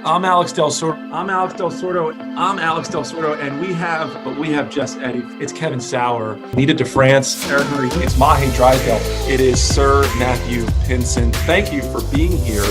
I'm Alex Del Sordo. And we have Jess Eddy. It's Kevin Sauer. Nita DeFrance. Eric Murray. It's Mahe Drysdale. It is Sir Matthew Pinson. Thank you for being here.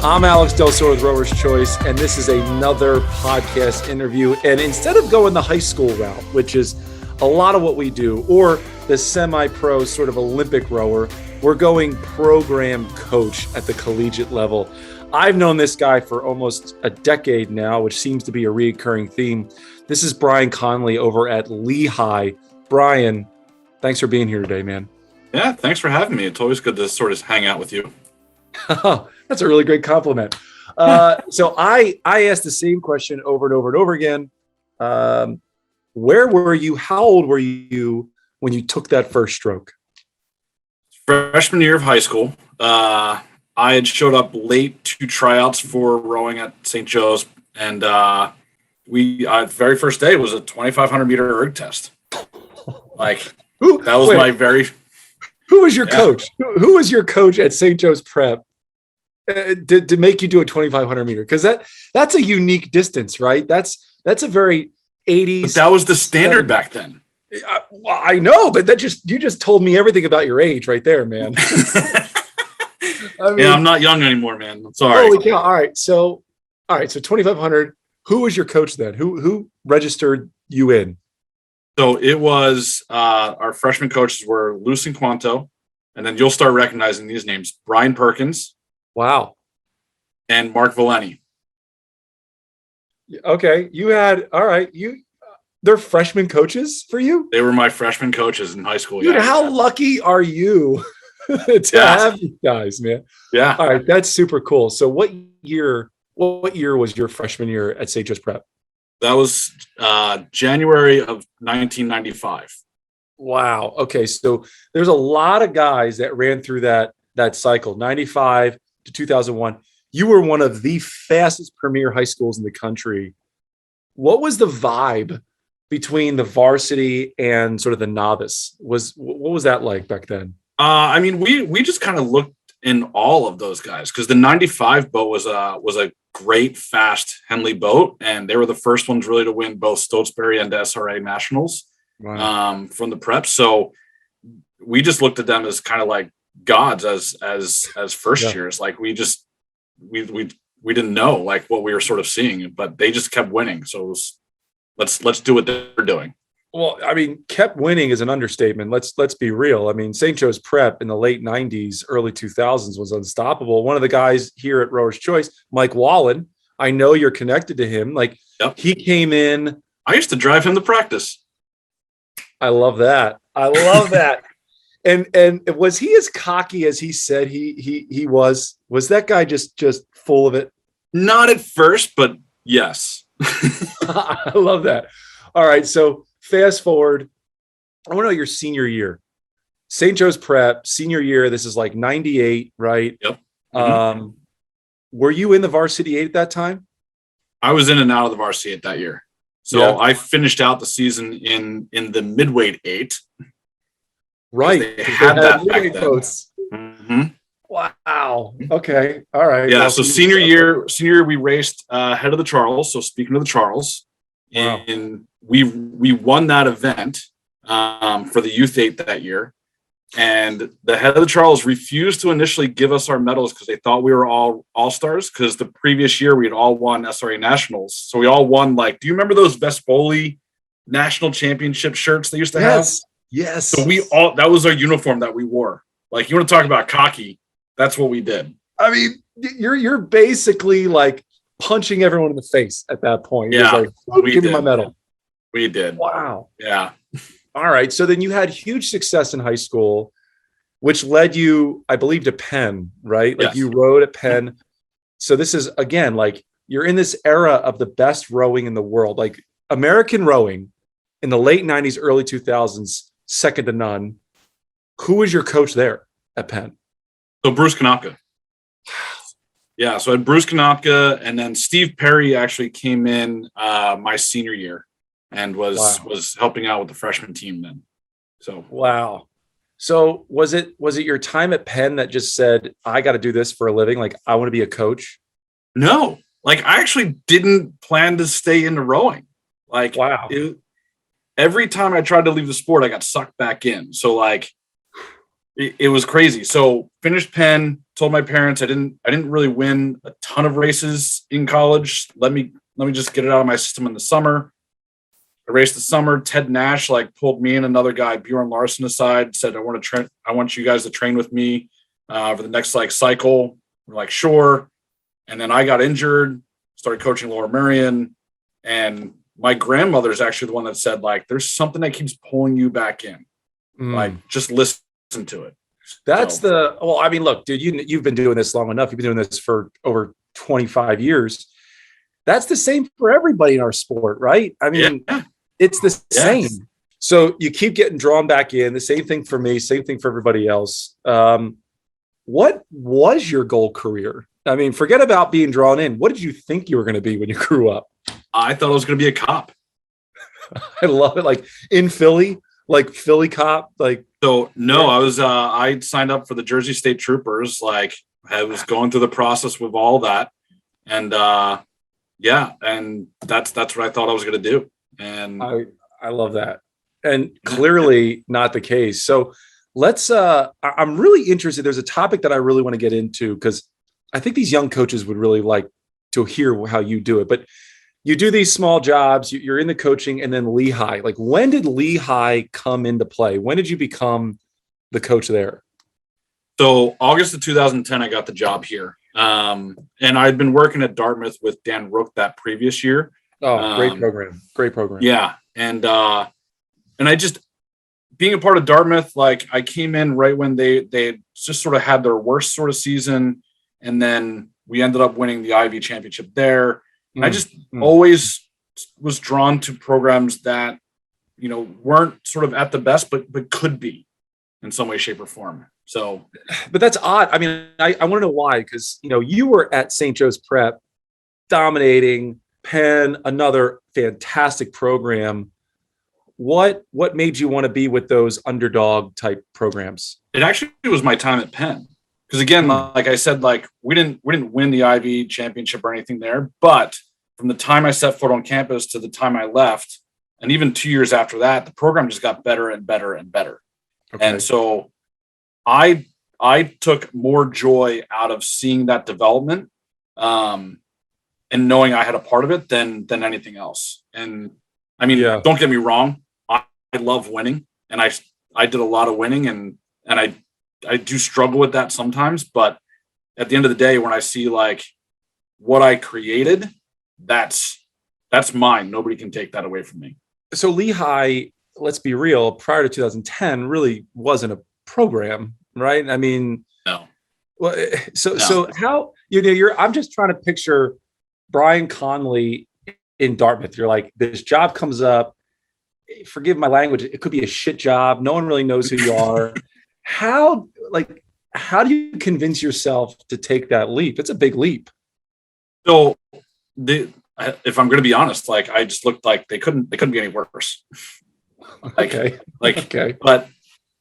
I'm Alex Del Sordo with Rower's Choice, and this is another podcast interview. And instead of going the high school route, which is a lot of what we do, or the semi-pro sort of Olympic rower, we're going program coach at the collegiate level. I've known this guy for almost a decade now, which seems to be a recurring theme. This is Brian Conley over at Lehigh. Brian, thanks for being here today, man. Yeah, thanks for having me. It's always good to sort of hang out with you. That's a really great compliment. So I asked the same question over and over and over again. Where were you? How old were you when you took that first stroke? Freshman year of high school. I had showed up late to tryouts for rowing at St. Joe's, and very first day was a 2,500 meter erg test. Who was your coach? Who was your coach at St. Joe's Prep to make you do a 2,500 meter? Because that's a unique distance, right? That's a very 80s. But that was the standard back then. I know, but you just told me everything about your age right there, man. I'm not young anymore, man. I'm sorry. Holy cow. All right. So 2,500. Who was your coach then? Who registered you in? So it was our freshman coaches were Luce and Quanto, and then you'll start recognizing these names: Brian Perkins. Wow. And Mark Valeni. Okay. They're freshman coaches for you? They were my freshman coaches in high school. Dude, how lucky are you to have these guys, man? Yeah. All right. That's super cool. So what year was your freshman year at St. Joe's Prep? That was January of 1995. Wow. Okay. So there's a lot of guys that ran through that cycle, 95 to 2001. You were one of the fastest premier high schools in the country. What was the vibe between the varsity and sort of the novice? What was that like back then? We just kind of looked in all of those guys because the 95 boat was a great, fast Henley boat, and they were the first ones really to win both Stotesbury and SRA nationals. Wow. From the prep. So we just looked at them as kind of like gods as first years. Like we didn't know like what we were sort of seeing, but they just kept winning. So it was, let's do what they're doing. Well, I mean, kept winning is an understatement. Let's be real. I mean, St. Joe's Prep in the late 90s, early 2000s was unstoppable. One of the guys here at Rower's Choice, Mike Wallen, I know you're connected to him. He came in. I used to drive him to practice. I love that. And was he as cocky as he said he was? Was that guy just full of it? Not at first, but yes. I love that. All right, so fast forward. I want to know your senior year. St. Joe's Prep, senior year. This is like 98, right? Yep. Mm-hmm. Were you in the varsity 8 at that time? I was in and out of the varsity 8 that year. So yeah. I finished out the season in the midweight 8. Right. They had that back then. Mm-hmm. Wow. Okay. All right. Yeah. So senior year, we raced head of the Charles. So speaking of the Charles, wow. And we won that event for the youth 8 that year. And the head of the Charles refused to initially give us our medals because they thought we were all stars. Because the previous year we had all won SRA nationals. So we all won. Do you remember those Vespoli national championship shirts they used to have? Yes. So that was our uniform that we wore. You want to talk about cocky? That's what we did. I mean, you're basically punching everyone in the face at that point. Yeah. Give me my medal. We did. Wow. Yeah. All right. So then you had huge success in high school, which led you, I believe, to Penn, right? Yes. You rowed at Penn. So this is, again, you're in this era of the best rowing in the world. American rowing in the late 90s, early 2000s, second to none. Who was your coach there at Penn? So Bruce Konopka. Yeah, so I had Bruce Konopka, and then Steve Perry actually came in my senior year and was helping out with the freshman team then. So wow. So was it your time at Penn that just said, I got to do this for a living? I want to be a coach? No, like I actually didn't plan to stay into rowing. Like, Wow. Every time I tried to leave the sport, I got sucked back in. So like, it was crazy. So finished Penn, told my parents I didn't really win a ton of races in college. Let me just get it out of my system in the summer. I raced the summer. Ted Nash like pulled me and another guy, Bjorn Larson, aside, said, I want you guys to train with me for the next like cycle. We're like, sure. And then I got injured, started coaching Laura Marion, and my grandmother's actually the one that said, like, there's something that keeps pulling you back in. Like, just listen to it. That's well, I mean, look, dude, you've been doing this long enough. You've been doing this for over 25 years. That's the same for everybody in our sport, right? I mean, it's the same. So you keep getting drawn back in. The same thing for me, same thing for everybody else. What was your goal career? I mean, forget about being drawn in. What did you think you were going to be when you grew up? I thought I was going to be a cop. I love it. Like in Philly, like Philly cop, like. So no, I signed up for the Jersey State Troopers. Like I was going through the process with all that. And and that's what I thought I was going to do. And I love that. And clearly not the case. So let's, I'm really interested. There's a topic that I really want to get into because I think these young coaches would really like to hear how you do it. But you do these small jobs, you're in the coaching, and then Lehigh. Like, when did Lehigh come into play? When did you become the coach there? So August of 2010, I got the job here. And I'd been working at Dartmouth with Dan Rook that previous year. Oh, great program. Great program. Yeah. And I just, being a part of Dartmouth, like I came in right when they just sort of had their worst sort of season. And then we ended up winning the Ivy championship there. I just always was drawn to programs that, weren't sort of at the best, but could be in some way, shape, or form. So, but that's odd. I mean, I want to know why, because, you were at St. Joe's Prep dominating. Penn, another fantastic program. What made you want to be with those underdog type programs? It actually was my time at Penn. Because again, like I said, like we didn't win the Ivy championship or anything there, but from the time I set foot on campus to the time I left, and even 2 years after that, the program just got better and better and better. Okay. And so I took more joy out of seeing that development and knowing I had a part of it than anything else. And I mean, Don't get me wrong, I love winning, and I did a lot of winning, and I do struggle with that sometimes, but at the end of the day, when I see like what I created, that's mine. Nobody can take that away from me. So Lehigh, let's be real, prior to 2010 really wasn't a program, right? I mean, no. Well, so how, I'm just trying to picture Brian Conley in Dartmouth. You're like, this job comes up, forgive my language, it could be a shit job. No one really knows who you are. How do you convince yourself to take that leap? It's a big leap. So if I'm going to be honest, like I just looked like they couldn't be any worse. Okay. But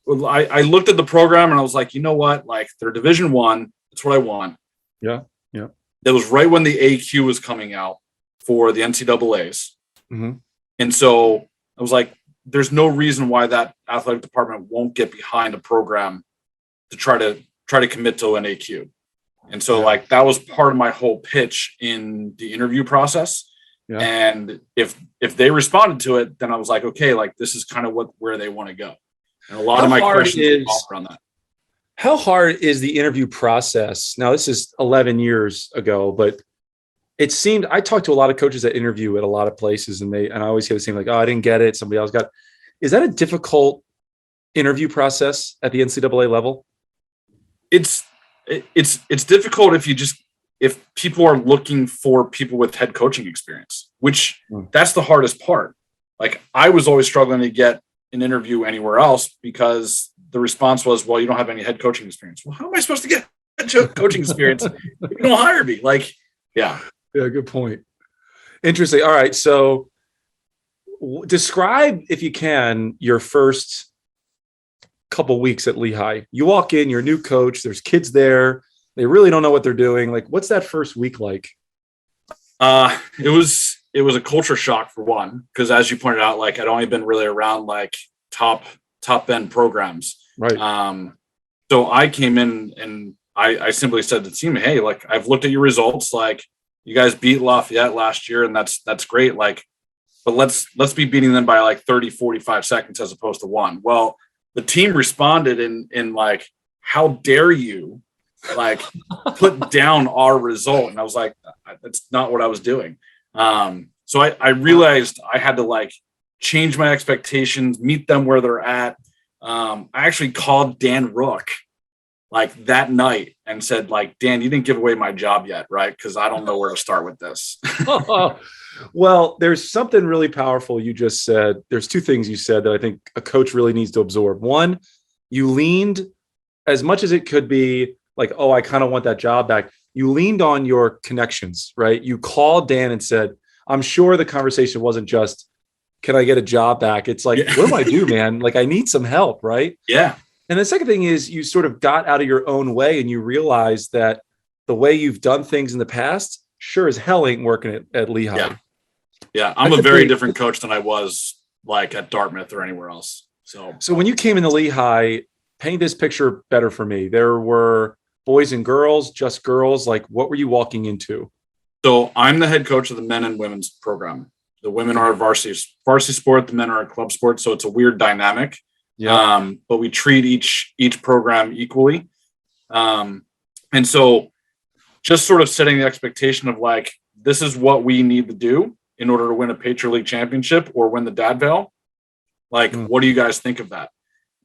I looked at the program and I was like, you know what? Like they're Division I. That's what I want. Yeah. That was right when the AQ was coming out for the NCAAs. Mm-hmm. And so I was like, there's no reason why that athletic department won't get behind a program to try to commit to an AQ. And so like that was part of my whole pitch in the interview process. Yeah. And if they responded to it, then I was like, okay, like this is kind of where they want to go. And a lot of my questions revolve around that. How hard is the interview process? Now, this is 11 years ago, but it seemed, I talked to a lot of coaches that interview at a lot of places, and I always hear the same, like, oh, I didn't get it, somebody else got it. Is that a difficult interview process at the NCAA level? It's difficult if people are looking for people with head coaching experience, which that's the hardest part. Like I was always struggling to get an interview anywhere else because the response was, well, you don't have any head coaching experience. Well, how am I supposed to get head coaching experience if you don't hire me? Like, yeah, good point. Interesting. All right. So describe, if you can, your first couple weeks at Lehigh. You walk in, you're a new coach, there's kids there. They really don't know what they're doing. Like, what's that first week like? It was a culture shock for one, because as you pointed out, like I'd only been really around like top end programs. Right. So I came in and I simply said to the team, hey, like I've looked at your results, like you guys beat Lafayette last year and that's great. Like, but let's be beating them by like 30, 45 seconds as opposed to one. Well, the team responded in like, how dare you like put down our result? And I was like, that's not what I was doing. So I realized I had to like change my expectations, meet them where they're at. I actually called Dan Rook like that night and said, like, Dan, you didn't give away my job yet, right? Because I don't know where to start with this. Well, there's something really powerful you just said. There's two things you said that I think a coach really needs to absorb. One, you leaned as much as it could be like, oh, I kind of want that job back. You leaned on your connections, right? You called Dan and said, I'm sure the conversation wasn't just, can I get a job back? It's like, what do I do, man? Like, I need some help, right? Yeah. And the second thing is you sort of got out of your own way and you realized that the way you've done things in the past sure as hell ain't working at Lehigh. Yeah. Yeah. I'm a very different coach than I was like at Dartmouth or anywhere else. So when you came into Lehigh, paint this picture better for me. There were boys and girls, just girls. Like, what were you walking into? So I'm the head coach of the men and women's program. The women are a varsity sport. The men are a club sport. So it's a weird dynamic. Yeah. But we treat each program equally. And so just sort of setting the expectation of like, this is what we need to do in order to win a Patriot League championship or win the Dadvale. Like, what do you guys think of that?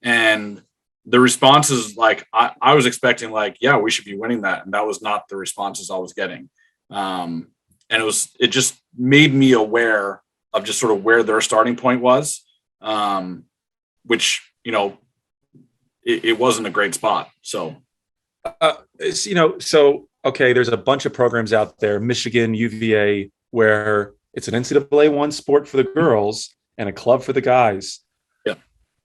And the responses, like, I was expecting like, yeah, we should be winning that. And that was not the responses I was getting. And it just made me aware of just sort of where their starting point was. Which, you know, it wasn't a great spot. So, okay, there's a bunch of programs out there, Michigan, UVA, where it's an NCAA one sport for the girls and a club for the guys. Yeah.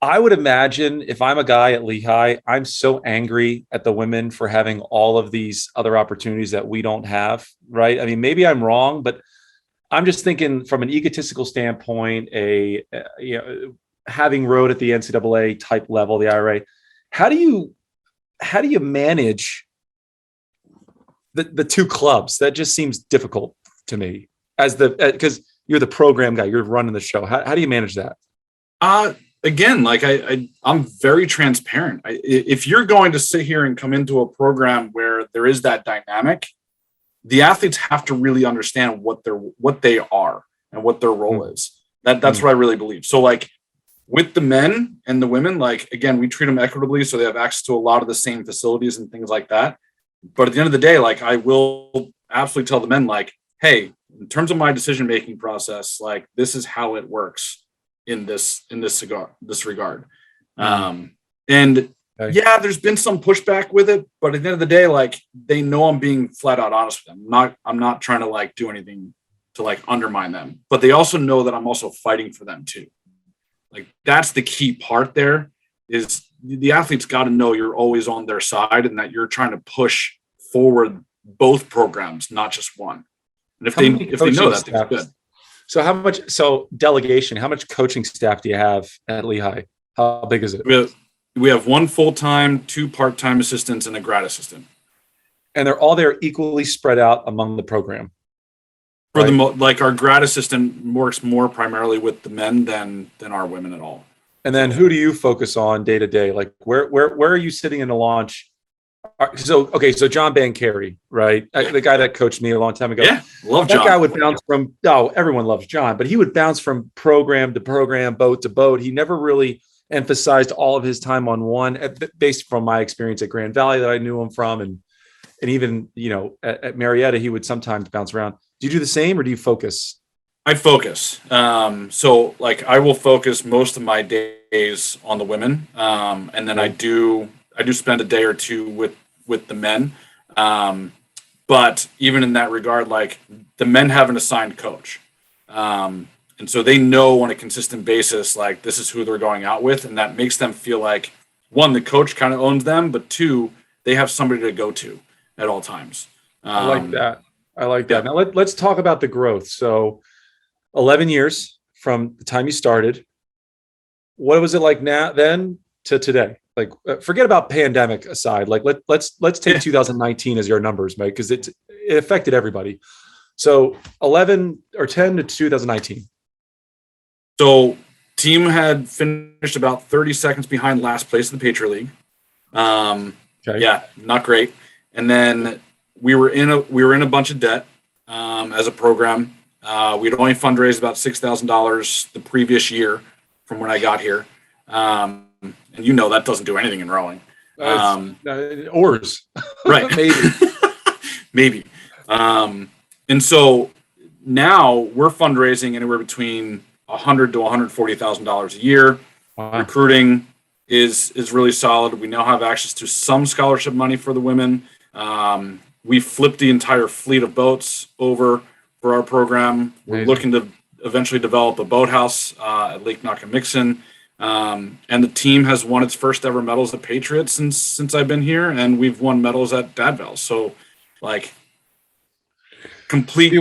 I would imagine if I'm a guy at Lehigh, I'm so angry at the women for having all of these other opportunities that we don't have, right? I mean, maybe I'm wrong, but I'm just thinking from an egotistical standpoint, having rode at the NCAA type level, the IRA, how do you manage the two clubs? That just seems difficult to me because you're the program guy, you're running the show. How do you manage that? Again, like I'm very transparent. If you're going to sit here and come into a program where there is that dynamic, the athletes have to really understand what they are and what their role is. That's what I really believe. So like with the men and the women, like, again, we treat them equitably. So they have access to a lot of the same facilities and things like that. But at the end of the day, like, I will absolutely tell the men, like, hey, in terms of my decision-making process, like, this is how it works in this regard. And yeah, there's been some pushback with it, but at the end of the day, like, they know I'm being flat out honest with them. I'm not trying to like do anything to like undermine them, but they also know that I'm also fighting for them too. Like, that's the key part there is the athletes got to know you're always on their side and that you're trying to push forward both programs, not just one. And if they know that, that's good. So delegation, how much coaching staff do you have at Lehigh? How big is it? We have one full-time, 2 part-time assistants, and a grad assistant. And they're all there equally spread out among the program. For like our grad assistant works more primarily with the men than our women at all. And then who do you focus on day to day? Like where are you sitting in the launch? So John Bancari, right? The guy that coached me a long time ago. Yeah, love John. That guy would bounce from, everyone loves John, but he would bounce from program to program, boat to boat. He never really emphasized all of his time on one, based from my experience at Grand Valley that I knew him from. And even, at Marietta, he would sometimes bounce around. Do you do the same or do you focus? I focus. So like I will focus most of my days on the women. And then I do spend a day or two with the men. But even in that regard, like the men have an assigned coach. And so they know on a consistent basis, like this is who they're going out with. And that makes them feel like, one, the coach kind of owns them, but 2, they have somebody to go to at all times. I like that. I like that. Now let's talk about the growth. So 11 years from the time you started. What was it like then to today? Like, forget about pandemic aside. Like, let's take 2019 as your numbers, Mike, because it affected everybody. So 11 or 10 to 2019. So team had finished about 30 seconds behind last place in the Patriot League. Okay. Yeah, not great. And then we were in a bunch of debt as a program. We'd only fundraised about $6,000 the previous year from when I got here. And that doesn't do anything in rowing. Oars. Right. Maybe. And so now we're fundraising anywhere between $100,000 to $140,000 a year. Wow. Recruiting is really solid. We now have access to some scholarship money for the women. We flipped the entire fleet of boats over for our program. We're looking to eventually develop a boathouse at Lake Nakamixon. And the team has won its first ever medals at Patriot since I've been here, and we've won medals at Dadville. So, like, complete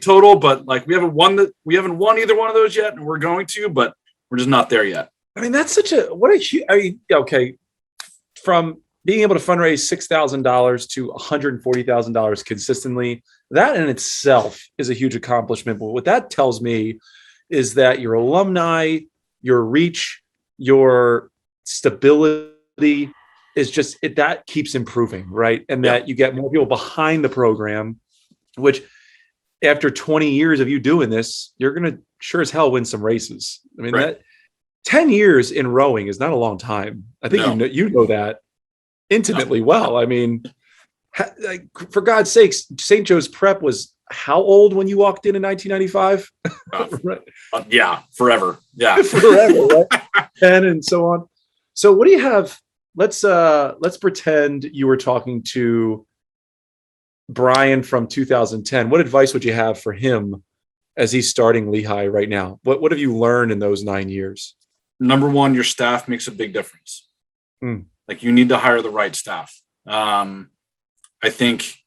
total, but like we haven't won either one of those yet, and we're going to, but we're just not there yet. I mean, that's okay. From being able to fundraise $6,000 to $140,000 consistently, that in itself is a huge accomplishment. But what that tells me is that your alumni, your reach, your stability is just that keeps improving, right? And that you get more people behind the program, which after 20 years of you doing this, you're going to sure as hell win some races. I mean, that 10 years in rowing is not a long time. I think you know that intimately well. I mean, for God's sakes, St. Joe's Prep was how old when you walked in 1995? Right. Forever. Yeah. Forever, right? And so on. So what do you have? Let's pretend you were talking to Brian from 2010. What advice would you have for him as he's starting Lehigh right now? What have you learned in those 9 years? Number one, your staff makes a big difference. Like, you need to hire the right staff. I think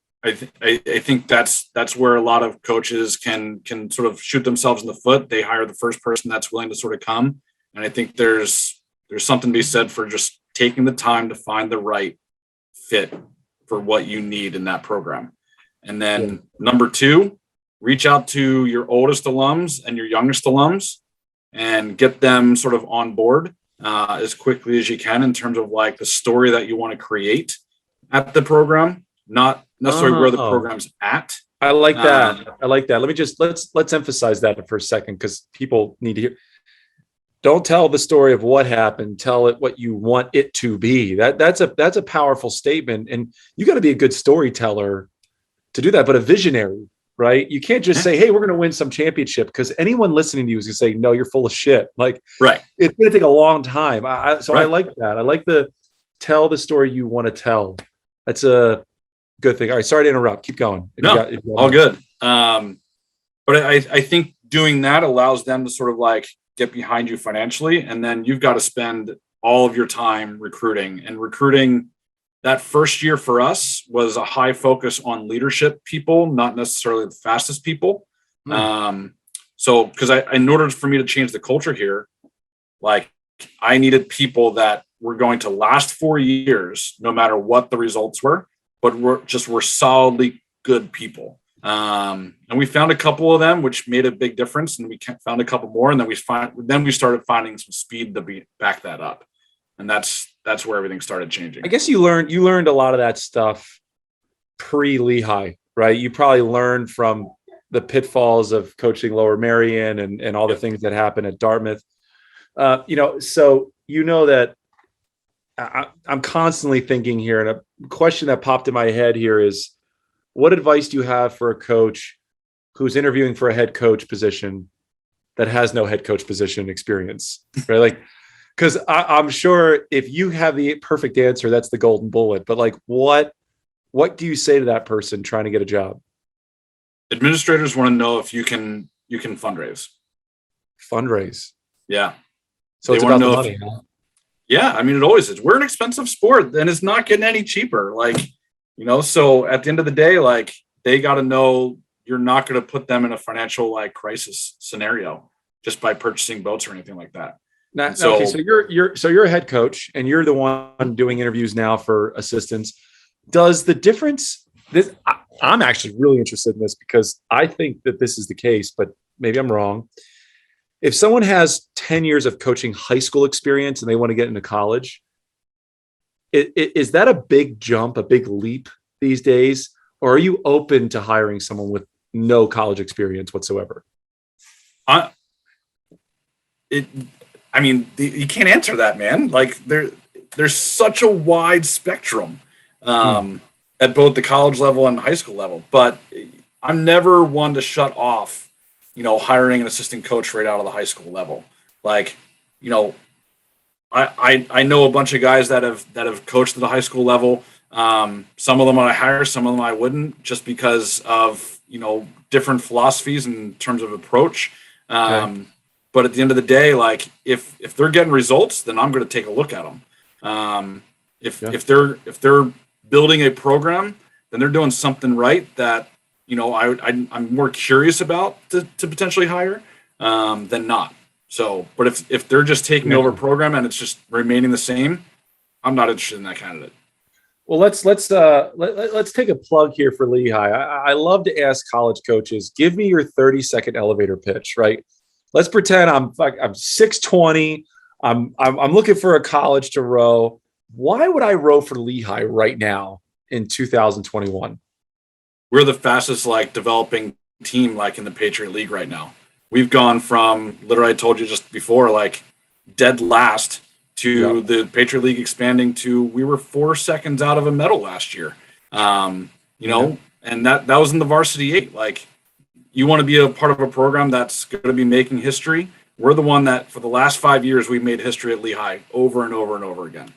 that's where a lot of coaches can sort of shoot themselves in the foot. They hire the first person that's willing to sort of come. And I think there's something to be said for just taking the time to find the right fit for what you need in that program. And then number two, reach out to your oldest alums and your youngest alums and get them sort of on board as quickly as you can in terms of like the story that you want to create at the program, not necessarily where the program's at. I like that. Let's emphasize that for a second, because people need to hear. Don't tell the story of what happened. Tell it what you want it to be. That's a powerful statement, and you got to be a good storyteller to do that, but a visionary, right? You can't just say, "Hey, we're going to win some championship," because anyone listening to you is going to say, "No, you're full of shit." Like, it's going to take a long time. I like that. I like the tell the story you want to tell. That's a good thing. All right, sorry to interrupt. Keep going. All good. But I think doing that allows them to sort of like get behind you financially, and then you've got to spend all of your time recruiting. And recruiting that first year for us was a high focus on leadership people, not necessarily the fastest people. So because in order for me to change the culture here, like, I needed people that were going to last 4 years, no matter what the results were, but we're solidly good people. And we found a couple of them, which made a big difference. And we found a couple more. And then we started finding some speed to back that up. And that's where everything started changing. I guess you learned a lot of that stuff pre-Lehigh, right? You probably learned from the pitfalls of coaching Lower Merion and all the things that happened at Dartmouth. So that I'm constantly thinking here, and a question that popped in my head here is, what advice do you have for a coach who's interviewing for a head coach position that has no head coach position experience, right? Like, because I'm sure if you have the perfect answer, that's the golden bullet. But like, what do you say to that person trying to get a job? Administrators want to know if you can fundraise. Fundraise. Yeah. So it's about the money. Yeah. I mean, it always is. We're an expensive sport, and it's not getting any cheaper. Like, so at the end of the day, like, they got to know you're not going to put them in a financial like crisis scenario just by purchasing boats or anything like that. Okay, so you're a head coach and you're the one doing interviews now for assistants. Does the difference? I'm actually really interested in this because I think that this is the case, but maybe I'm wrong. If someone has 10 years of coaching high school experience and they want to get into college, is that a big jump, a big leap these days? Or are you open to hiring someone with no college experience whatsoever? You can't answer that, man. Like there's such a wide spectrum at both the college level and high school level. But I'm never one to shut off, hiring an assistant coach right out of the high school level. Like, I know a bunch of guys that have coached at the high school level. Some of them I hire, some of them I wouldn't, just because of different philosophies in terms of approach. Okay. But at the end of the day, like if they're getting results, then I'm going to take a look at them. If they're building a program, then they're doing something right that I'm more curious about to potentially hire than not. So, but if they're just taking over a program and it's just remaining the same, I'm not interested in that candidate. Well, let's take a plug here for Lehigh. I love to ask college coaches, give me your 30-second elevator pitch, right? Let's pretend I'm 6'20". I'm looking for a college to row. Why would I row for Lehigh right now in 2021? We're the fastest developing team in the Patriot League right now. We've gone from, literally I told you just before, dead last to the Patriot League expanding to, we were 4 seconds out of a medal last year. And that was in the varsity 8. You want to be a part of a program that's going to be making history. We're the one that for the last 5 years, we've made history at Lehigh over and over and over again.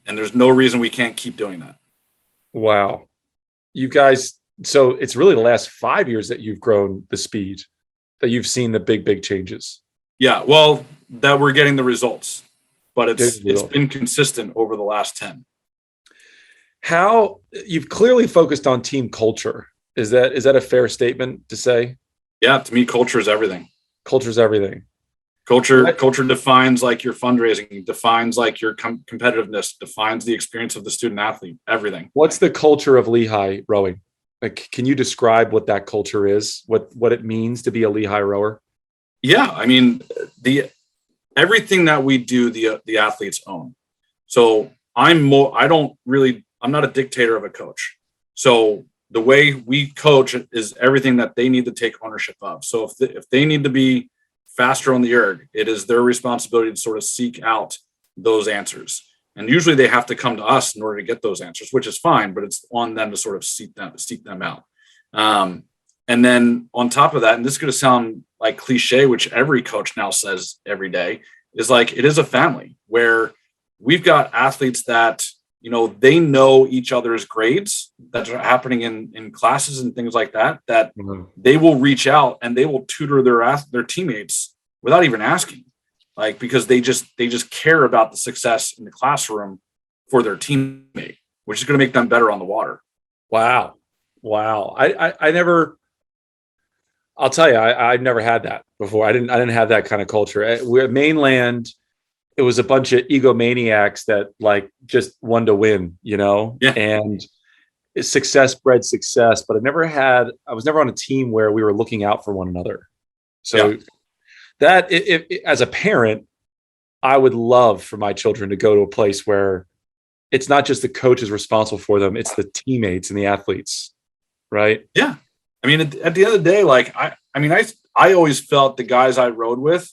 And there's no reason we can't keep doing that. Wow. You guys, so it's really the last 5 years that you've grown the speed, that you've seen the big changes. Yeah, well, that we're getting the results, but it's been consistent over the last 10. How you've clearly focused on team culture. Is that a fair statement to say? Yeah, to me, culture is everything. Culture is everything. Culture defines your fundraising, defines your competitiveness, defines the experience of the student athlete, everything. What's the culture of Lehigh rowing? Can you describe what that culture is? What it means to be a Lehigh rower? Yeah, everything that we do, the athletes own. So I'm not a dictator of a coach. So the way we coach is everything that they need to take ownership of. So if they need to be faster on the erg, it is their responsibility to sort of seek out those answers. And usually they have to come to us in order to get those answers, which is fine, but it's on them to sort of seek them out. And then on top of that, and this is going to sound like cliche, which every coach now says every day, is it is a family where we've got athletes that, they know each other's grades that are happening in classes and things like that, they will reach out and they will tutor their teammates without even asking, because they just care about the success in the classroom for their teammate, which is going to make them better on the water. Wow. I'll tell you, I've never had that before. I didn't have that kind of culture. We're mainland. It was a bunch of egomaniacs that just wanted to win, Yeah. And success bred success. But I was never on a team where we were looking out for one another. So that as a parent, I would love for my children to go to a place where it's not just the coach is responsible for them, it's the teammates and the athletes. Right. Yeah. At the end of the day, I always felt the guys I rode with,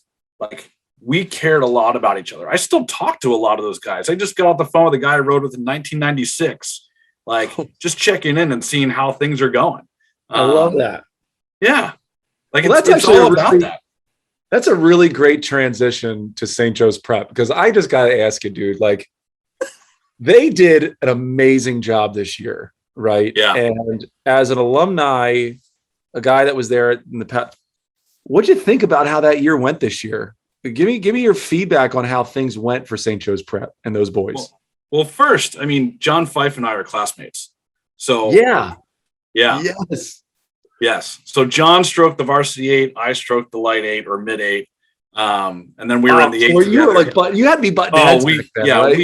we cared a lot about each other. I still talk to a lot of those guys. I just got off the phone with a guy I rode with in 1996, just checking in and seeing how things are going. I love that. Yeah. It's all about that. That's a really great transition to St. Joe's Prep, because I just got to ask you, dude, they did an amazing job this year. Right. Yeah. And as an alumni, a guy that was there in the past, what'd you think about how that year went this year? Give me your feedback on how things went for St. Joe's Prep and those boys. Well, first, John Fife and I are classmates. So yeah, Yeah. Yes. So John stroked the varsity 8. I stroked the light 8 or mid 8. And then we were in the 8 together. You were like, but you had to be button heads back then, right?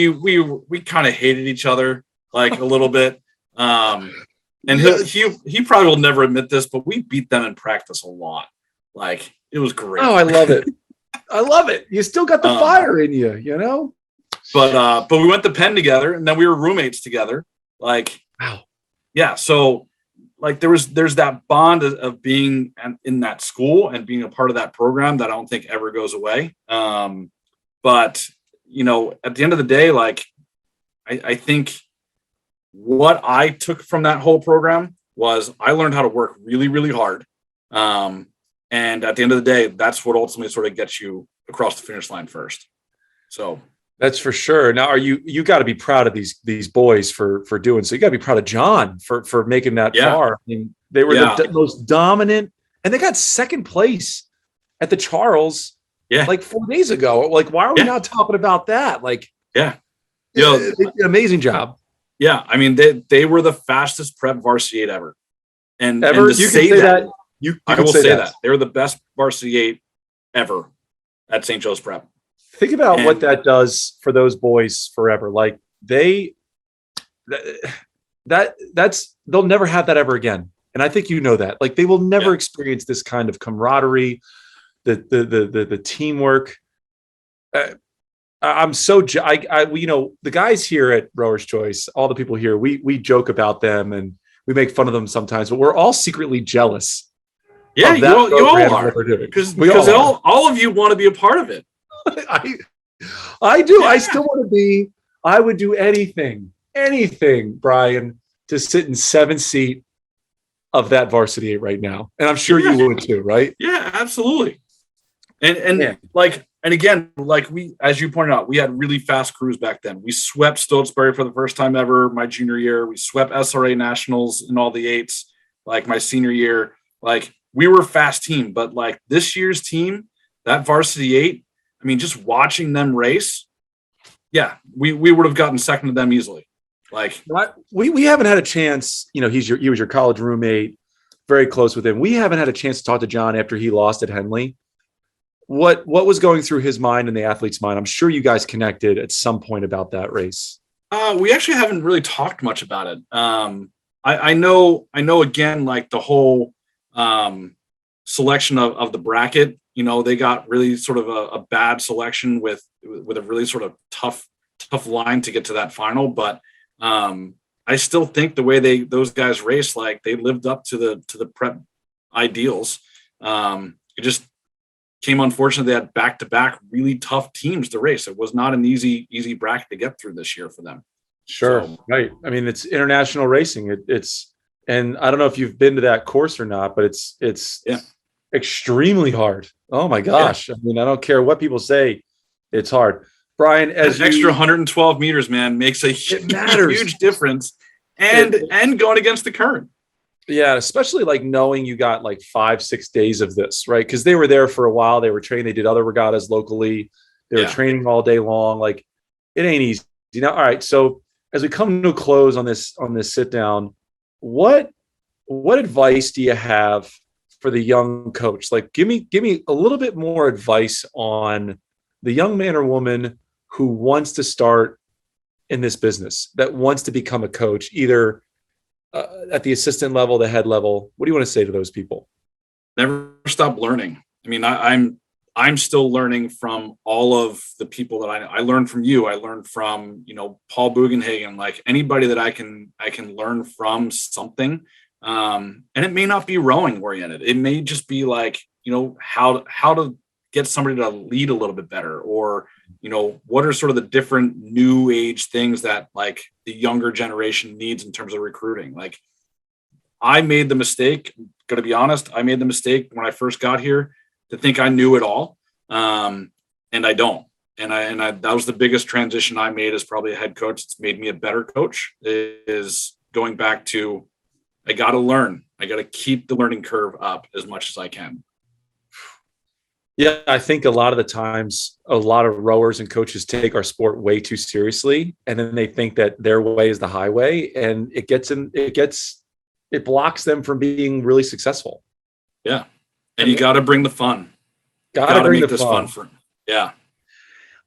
we kind of hated each other like a little bit. And he probably will never admit this, but we beat them in practice a lot. Like, it was great. Oh, I love it. I love it. You still got the fire in you, you know? But we went to Penn together, and then we were roommates together. Like, wow. Yeah. So like there's that bond of being in that school and being a part of that program that I don't think ever goes away. But you know, at the end of the day, like I think what I took from that whole program was I learned how to work really, really hard. And at the end of the day, that's what ultimately sort of gets you across the finish line first. So that's for sure. Now, you got to be proud of these boys for doing so. You got to be proud of John for making that far. I mean, they were the most dominant, and they got second place at the Charles like 4 days ago. Like, why are we not talking about that? Like, amazing job. Yeah, I mean, they were the fastest prep varsity 8 ever. And you can say that. I will say that. They were the best varsity 8 ever at St. Joe's Prep. Think about what that does for those boys forever. Like they'll never have that ever again. And I think you know that. Like, they will never experience this kind of camaraderie, the teamwork. I'm so you know, the guys here at Rower's Choice, all the people here, we joke about them and we make fun of them sometimes, but we're all secretly jealous. Yeah, you all are, because all of you want to be a part of it. I do. Yeah. I still want to be. I would do anything, Brian, to sit in 7th seat of that varsity 8 right now, and I'm sure you would too, right? Yeah, absolutely. And again, like we, as you pointed out, we had really fast crews back then. We swept Stotesbury for the first time ever my junior year. We swept SRA Nationals in all the 8s, like my senior year. Like, we were a fast team, but like this year's team, that varsity 8, I mean, just watching them race, we would have gotten second to them easily. Like, we haven't had a chance. You know, he was your college roommate, very close with him. We haven't had a chance to talk to John after he lost at Henley. What was going through his mind and the athlete's mind? I'm sure you guys connected at some point about that race. We actually haven't really talked much about it. I know again, like the whole selection of the bracket, you know, they got really sort of a bad selection with a really sort of tough line to get to that final. But I still think the way those guys raced, like they lived up to the prep ideals. It just came unfortunate. They had back-to-back really tough teams to race. It was not an easy bracket to get through this year for them. Sure. So, right. I mean, it's international racing. And I don't know if you've been to that course or not, but it's extremely hard. Oh my gosh. I mean, I don't care what people say. It's hard. Brian, as extra 112 meters, man, makes a huge difference and going against the current. Yeah. Especially like knowing you got like 5-6 days of this, right? Because they were there for a while. They were trained. They did other regattas locally. They were training all day long. Like, it ain't easy. You know? All right. So as we come to a close on this sit down, what advice do you have for the young coach? Like, give me a little bit more advice on the young man or woman who wants to start in this business, that wants to become a coach, either at the assistant level, the head level. What do you want to say to those people? Never stop learning. I mean, I'm still learning from all of the people that I learned from you. I learned from, you know, Paul Bugenhagen, like anybody that I can learn from something. And it may not be rowing oriented. It may just be like, you know, how to get somebody to lead a little bit better, or, you know, what are sort of the different new age things that like the younger generation needs in terms of recruiting. Like, I made the mistake, going to be honest, I made the mistake when I first got here to think I knew it all. And I don't. And that was the biggest transition I made as probably a head coach. It's made me a better coach, is going back to, I got to learn. I got to keep the learning curve up as much as I can. Yeah, I think a lot of the times, a lot of rowers and coaches take our sport way too seriously, and then they think that their way is the highway, and it gets it blocks them from being really successful. Yeah. And you got to bring the fun. Got to make this fun for them. Yeah.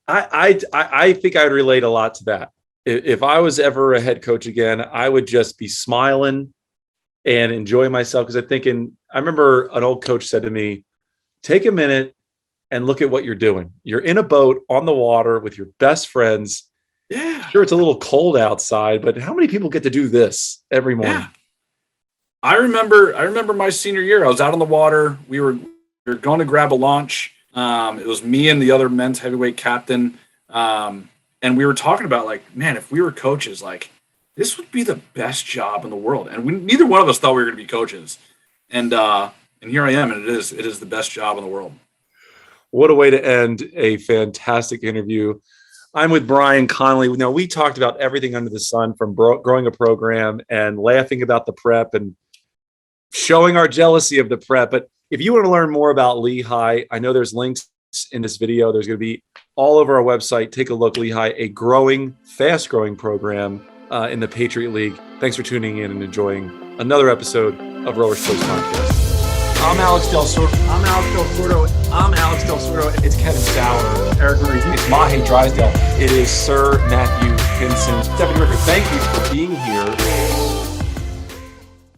I think I'd relate a lot to that. If I was ever a head coach again, I would just be smiling and enjoy myself. Because I remember an old coach said to me, take a minute and look at what you're doing. You're in a boat on the water with your best friends. Yeah. Sure, it's a little cold outside, but how many people get to do this every morning? Yeah. I remember my senior year. I was out on the water. We were going to grab a lunch. It was me and the other men's heavyweight captain. And we were talking about, like, man, if we were coaches, like, this would be the best job in the world. And neither one of us thought we were going to be coaches. And here I am, and it is the best job in the world. What a way to end a fantastic interview. I'm with Brian Conley. Now, we talked about everything under the sun, from growing a program and laughing about the prep and showing our jealousy of the prep. But if you want to learn more about Lehigh, I know there's links in this video. There's going to be all over our website. Take a look. Lehigh, a fast growing program in the Patriot League. Thanks for tuning in and enjoying another episode of Rowers Choice Podcast. I'm Alex Del Sordo. It's Kevin Sauer. Eric Murray. It's Mahe Drysdale. It is Sir Matthew Hinson. Stephanie Ricker, thank you for being here.